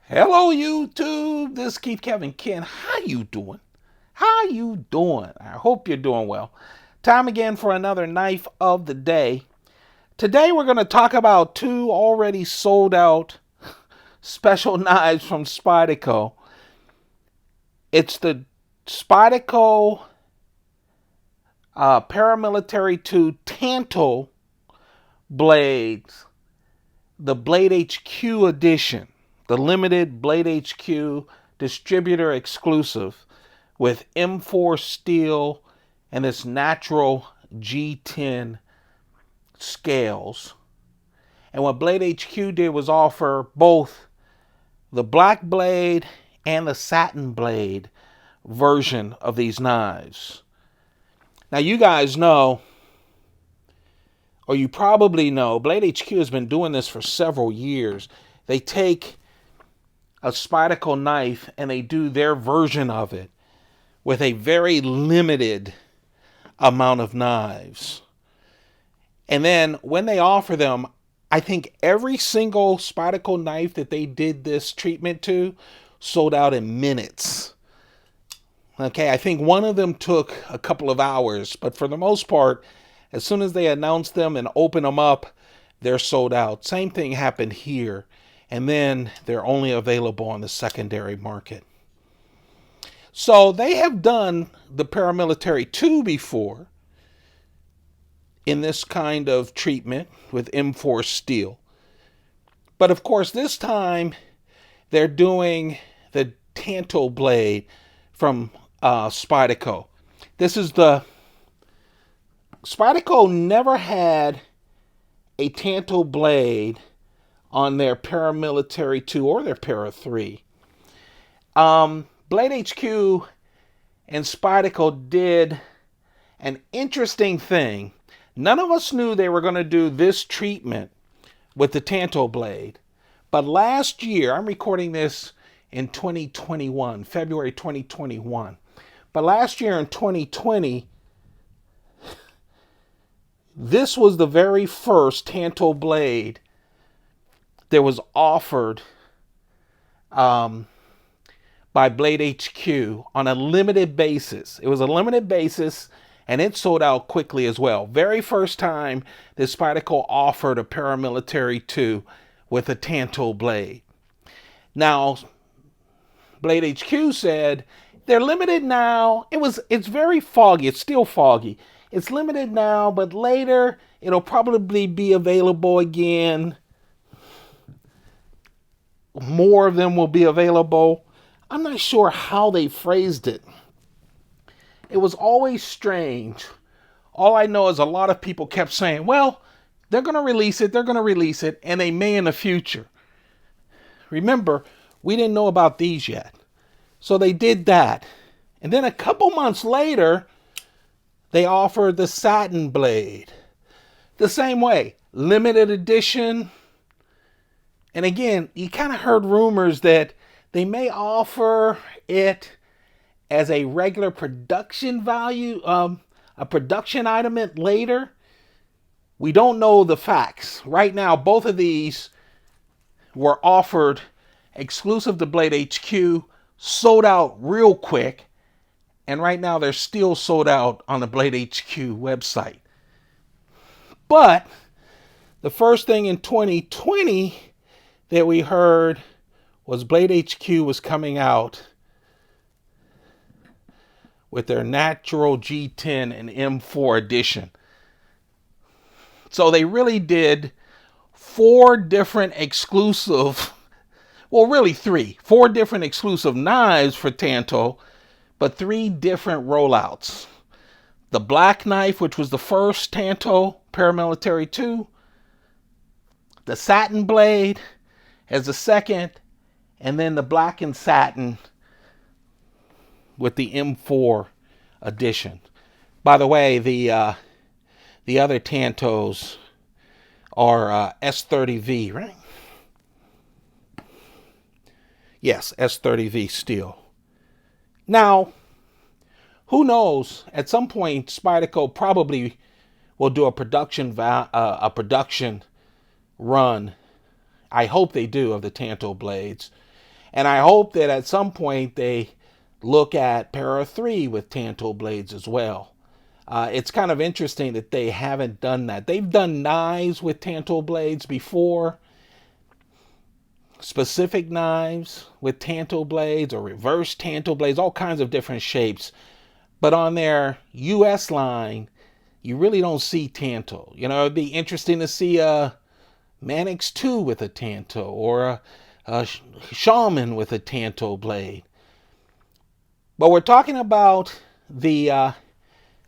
Hello YouTube, this is Keith Kevin Ken. How you doing? How you doing? I hope you're doing well. Time again for another knife of the day. Today we're going to talk about two already sold out special knives from Spyderco. It's the Spyderco Paramilitary 2 Tanto blades, the Blade HQ edition, the limited Blade HQ distributor exclusive with M4 steel and its natural G10 scales. And what Blade HQ did was offer both the black blade and the satin blade version of these knives. Now you guys know, or you probably know, Blade HQ has been doing this for several years. They take a Spyderco knife and they do their version of it with a very limited amount of knives. And then when they offer them, I think every single Spyderco knife that they did this treatment to sold out in minutes. Okay, I think one of them took a couple of hours, but for the most part, as soon as they announce them and open them up, they're sold out. Same thing happened here, and then they're only available on the secondary market. So they have done the Paramilitary 2 before in this kind of treatment with M4 steel. But of course, this time they're doing the Tanto blade from Spyderco. This is the Spyderco never had a Tanto blade on their Paramilitary 2 or their Para 3. Blade HQ and Spyderco did an interesting thing. None of us knew they were going to do this treatment with the Tanto blade. But last year, I'm recording this in 2021, February 2021. But last year in 2020, this was the very first Tanto blade that was offered by Blade HQ on a limited basis. It was a limited basis, and it sold out quickly as well. Very first time that Spyderco offered a Paramilitary 2 with a Tanto blade. Now, Blade HQ said they're limited now. It's very foggy. It's still foggy. It's limited now, but later it'll probably be available again. More of them will be available. I'm not sure how they phrased it. It was always strange. All I know is a lot of people kept saying, well, they're going to release it, and they may in the future. Remember, we didn't know about these yet. So they did that. And then a couple months later, they offered the satin blade. The same way, limited edition. And again, you kind of heard rumors that they may offer it as a regular production value, a production item later. We don't know the facts. Right now, both of these were offered exclusive to Blade HQ, sold out real quick, and right now they're still sold out on the Blade HQ website. But the first thing in 2020 that we heard was Blade HQ was coming out with their natural G10 and M4 edition. So they really did four different exclusive, well, really four different exclusive knives for Tanto, but three different rollouts. The black knife, which was the first Tanto Paramilitary 2, the satin blade as the second, and then the black and satin with the M4 edition. By the way, the other Tantos are S30V, right? Yes, S30V steel. Now, who knows? At some point, Spyderco probably will do a production run. I hope they do, of the Tanto blades. And I hope that at some point they look at Para 3 with Tanto blades as well. It's kind of interesting that they haven't done that. They've done knives with Tanto blades before, specific knives with Tanto blades or reverse Tanto blades, all kinds of different shapes. But on their US line, you really don't see Tanto. You know, it'd be interesting to see a Manix 2 with a Tanto or a Shaman with a Tanto blade. But we're talking about the,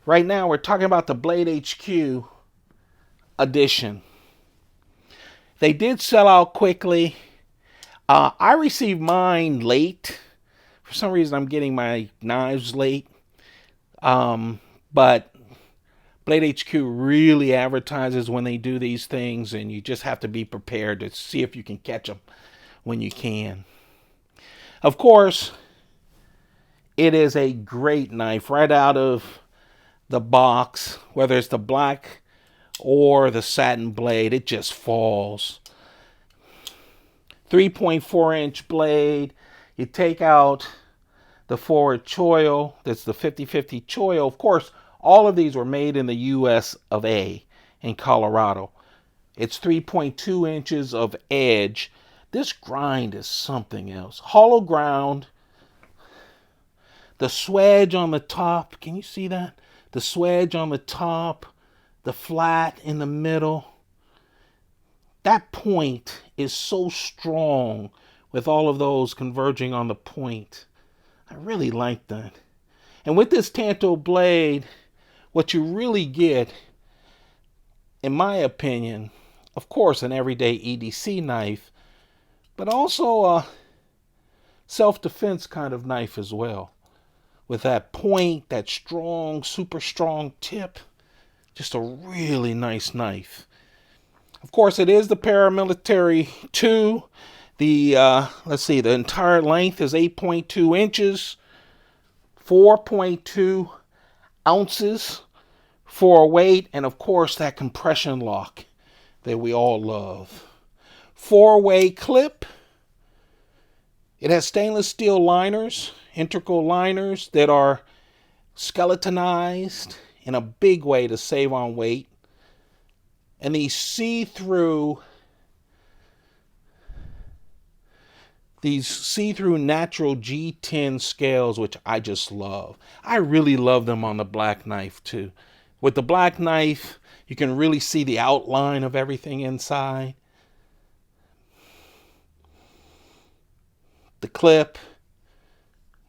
right now we're talking about the Blade HQ edition. They did sell out quickly. I received mine late. For some reason, I'm getting my knives late. But Blade HQ really advertises when they do these things, and you just have to be prepared to see if you can catch them when you can. Of course, it is a great knife right out of the box, whether it's the black or the satin blade, it just falls. 3.4-inch blade. You take out the forward choil, that's the 50-50 choil. Of course, all of these were made in the US of A in Colorado. It's 3.2 inches of edge. This grind is something else. Hollow ground. The swedge on the top, can you see that? The swedge on the top, the flat in the middle. That point is so strong with all of those converging on the point. I really like that. And with this Tanto blade, what you really get, in my opinion, of course, an everyday EDC knife, but also a self-defense kind of knife as well. With that point, that strong, super strong tip, just a really nice knife. Of course, it is the Paramilitary 2. Let's see, the entire length is 8.2 inches, 4.2 ounces for weight, and of course that compression lock that we all love. 4-way clip. It has stainless steel liners, integral liners that are skeletonized in a big way to save on weight. And these see-through natural G10 scales, which I just love. I really love them on the black knife too. With the black knife, you can really see the outline of everything inside. The clip.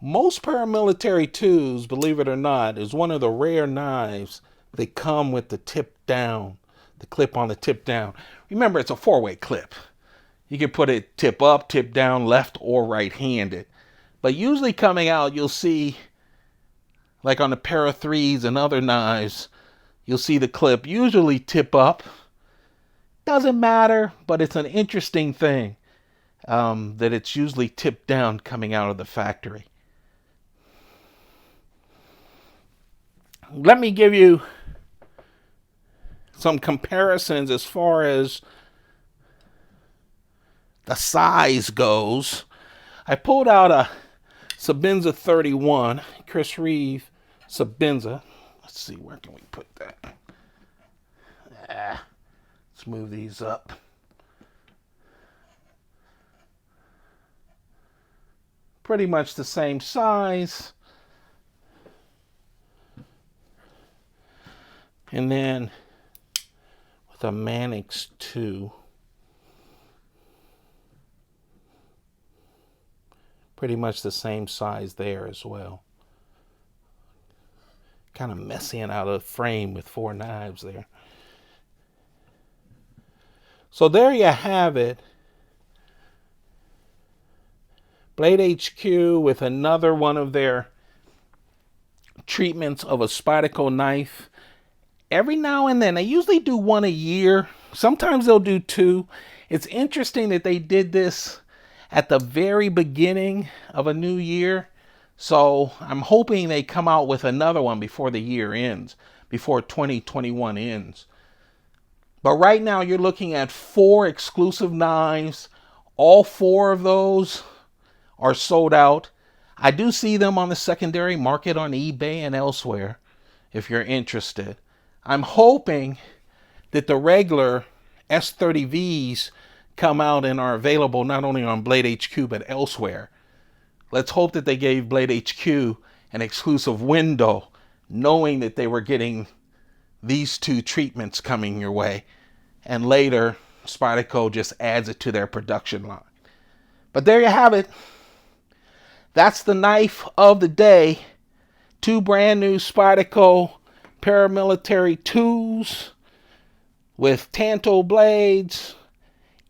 Most Paramilitary 2s, believe it or not, is one of the rare knives that come with the tip down. The clip on the tip down. Remember, it's a 4-way clip. You can put it tip up, tip down, left or right-handed. But usually coming out, you'll see, like on the Para 3s and other knives, you'll see the clip usually tip up. Doesn't matter, but it's an interesting thing that it's usually tipped down coming out of the factory. Let me give you some comparisons as far as the size goes. I pulled out a Sebenza 31, Chris Reeve Sebenza. Let's see, where can we put that? Let's move these up. Pretty much the same size. And then with a Manix 2. Pretty much the same size there as well. Kind of messing out of the frame with 4 knives there. So there you have it. Blade HQ with another one of their treatments of a Spyderco knife. Every now and then, they usually do 1 a year. Sometimes they'll do 2. It's interesting that they did this at the very beginning of a new year. So I'm hoping they come out with another one before the year ends, before 2021 ends. But right now you're looking at 4 exclusive knives. All 4 of those are sold out. I do see them on the secondary market on eBay and elsewhere if you're interested. I'm hoping that the regular S30Vs come out and are available not only on Blade HQ but elsewhere. Let's hope that they gave Blade HQ an exclusive window, knowing that they were getting these two treatments coming your way, and later Spyderco just adds it to their production line. But there you have it. That's the knife of the day. Two brand new Spyderco Paramilitary 2s with Tanto blades,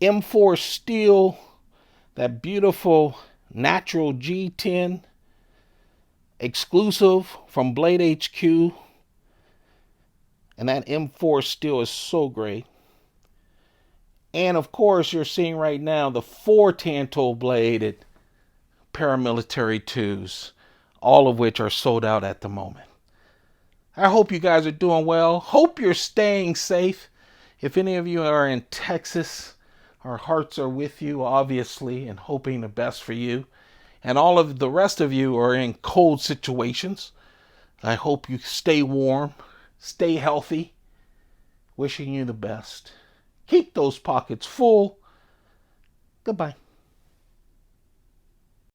M4 steel, that beautiful natural G10, exclusive from Blade HQ. And that M4 steel is so great. And of course, you're seeing right now the 4 Tanto bladed Paramilitary 2s, all of which are sold out at the moment. I hope you guys are doing well. Hope you're staying safe. If any of you are in Texas, our hearts are with you, obviously, and hoping the best for you. And all of the rest of you are in cold situations. I hope you stay warm, stay healthy. Wishing you the best. Keep those pockets full. Goodbye.